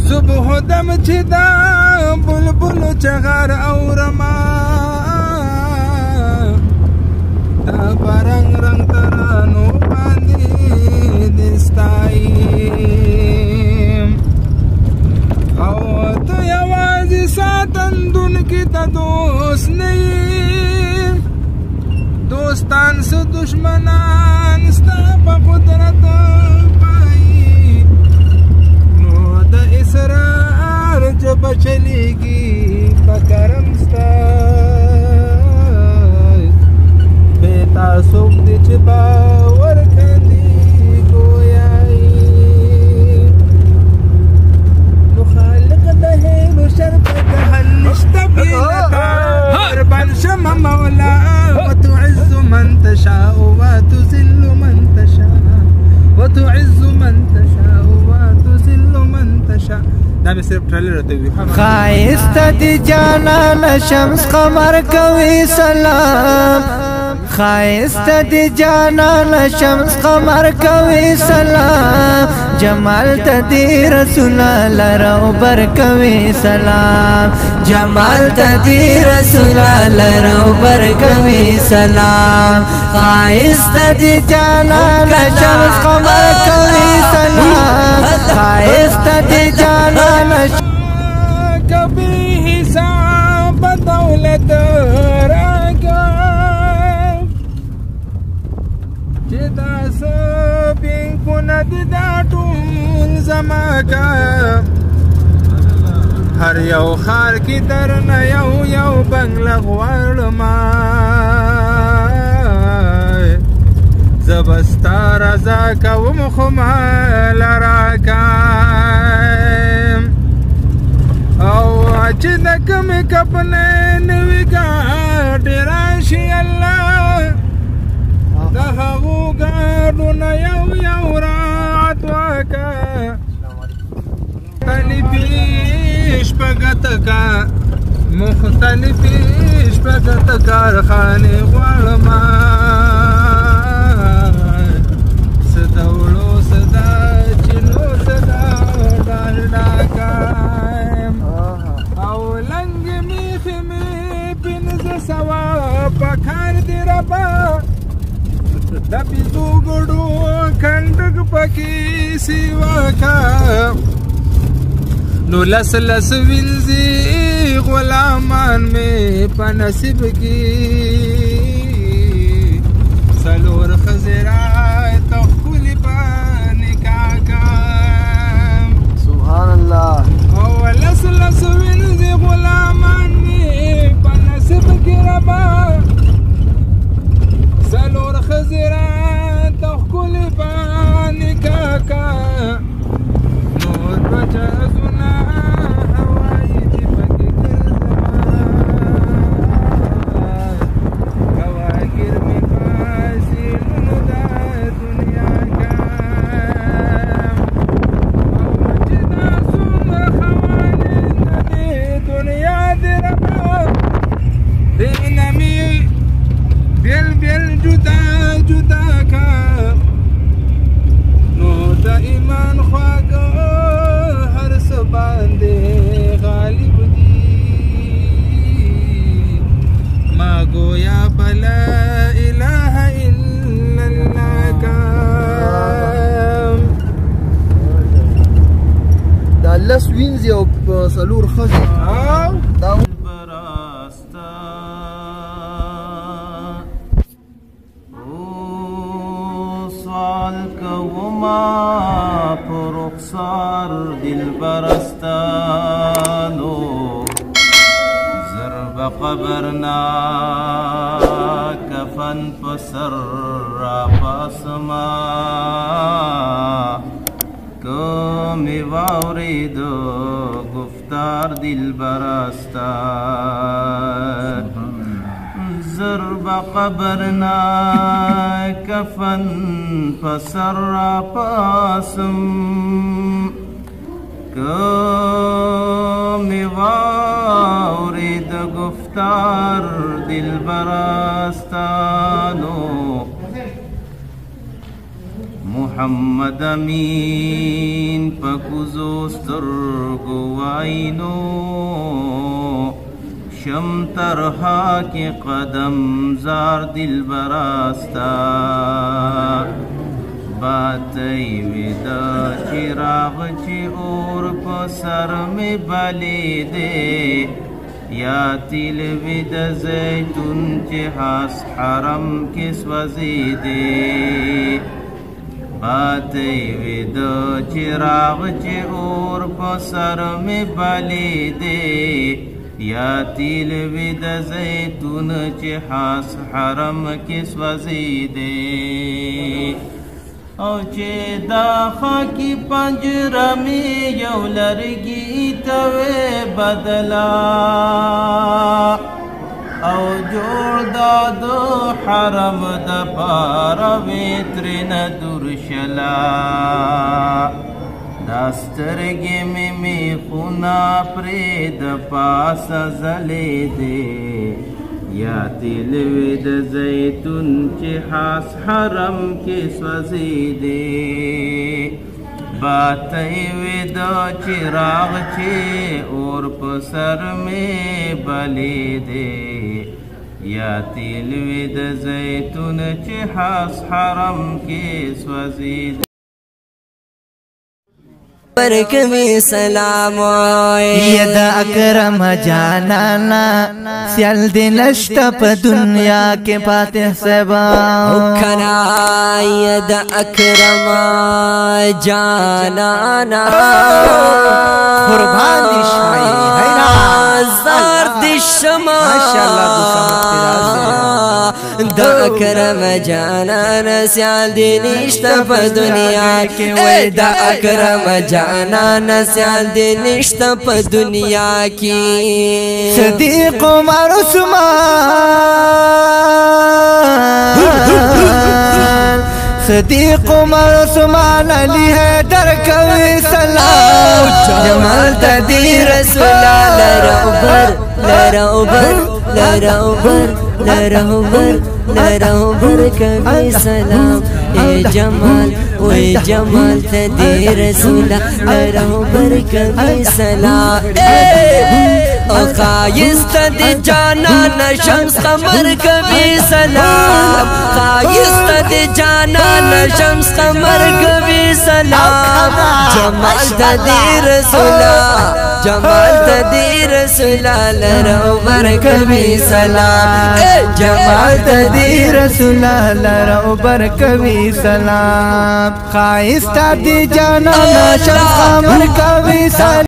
صبح دم چې دا بلبل چغار اورما دا برنګ رنګ ترانو باندې دستایم او ته یوازې ساتندونکي ته دوست نه یې دوستان سه دشمنان ستا په قدرت پایي نو د اسرار جبه چلیږي په کرم ستا بې تعصب دي چې باور کاندي ګویایي نو خالق د هیلو شر په جهل نشته بېلته قربان شمه مولا وتعز من تشاء وتذل من تشاء وتعز من تشاء وتذل من تشاء دا مې صرف ټریلر ته وی خایسته دي جانان شمس قمر کوي سلام خایسته دي جانان شمس قمر کوي سلام جمال ته دي رسول الله روبر کوي سلام جمال ته دي رسول الله روبر کوي سلام خایسته دي جانان شمس قمر کوي سلام خایسته دي جانان کبھی حساب دولت راگا جدا سبین کند دا ټول زما کا هر یو خار کی درنه یو بنگله غواړما زبستا رضا کوم خو مال راکایم او چې د کومې کپنې نوي ګاډې راشي الله د هغو ګاډو نه یو راعت وکه مختلفې شپږته کا مختلفې شپږته کارخانې غواړمه سدولو صدا چلو صدا ډالډا کایم او لنګ میخې مې پنځه سوه پکار دي ربا د پیزو ګډو کنډک پکې سیوا کا نو لس وینځي غلامان مې په نصیب کې څلور ښځې راته ښکلي په نکاح کم سبحان الله او لس وینځي غلامان مې په نصیب کې ربا څلور ښځې راته ښکلي په نکاح کم نور دوه جهازونه هوایي چې پکې ګرځما ګواګیر مې پاسې نونو دا دنیا کم او چې دا څومره خوانې د دې دنیا دې ربا دینه مې بیل جدا جدا کا نو د ایمان خواږه هر څه باندې غالب دي ما گویا بلا اله الا الله کا دا لس وینځي او څلور ښځې دا رخسار دل برستانو ضرب قبرنا کفن پسر را پاسما کمی واورید گفتار دل برستان ضرب قبرنا کفن پسر را پاسم کمی واورید گفتار دل براستانو محمد امین پا کوزو سترګو وینو شم ترها کې قدم زار دل براستا باتای وید چراغ چې اور په سر می بلې دې یا تیل وید زیتون چې حاس حرم کې سوځې دې باتای وید چراغ چې اور په سر می بلې دې یا تیل وید زیتون چې حاس حرم کې سوځې دې او چې دا خاکی پنجره می یو لرګي ته بدلا او جوړ دا د حرم د پاره وی ترنه دور شلا دا سترګې مې میخونه پرې د پاسه ځلې دې یا تیل وی د زیتون چې خاص حرم کې سوځې دې باتای وی د چراغ چې اور په سر مې بلې دې یا تیل وی د زیتون چې خاص حرم کې سوځې دې برکوي سلام یا د اکرم جانانا سیال دی نشتا په دنیا کې فاتح صاحبا کنا یا د اکرم جانانا قربان دی شای زار دی شما ماشاءاللہ د اکرم جانانا سیال دی نشتا په دنیا کې د اکرم جانانا سیال دی نشتا په دنیا کې صدیق عمر عثمان صدیق عمر عثمان علی حیدر کوي سلام جمال تدی رسول لرعبر لرعبر لرعبر لرعبر لرعبر کوي سلام اے جمال وے جمال تدی رسول لرعبر کوي سلام او خایست دی جانان شمس قمر کوي سلام خایست دی جانان شمس قمر کوي سلام جمال تدی رسول جمال تدی رسول لرعبر کوي سلام جمال تدی رسول لرعبر کوي سلام خایست دی جانان شمس قمر کوي سلام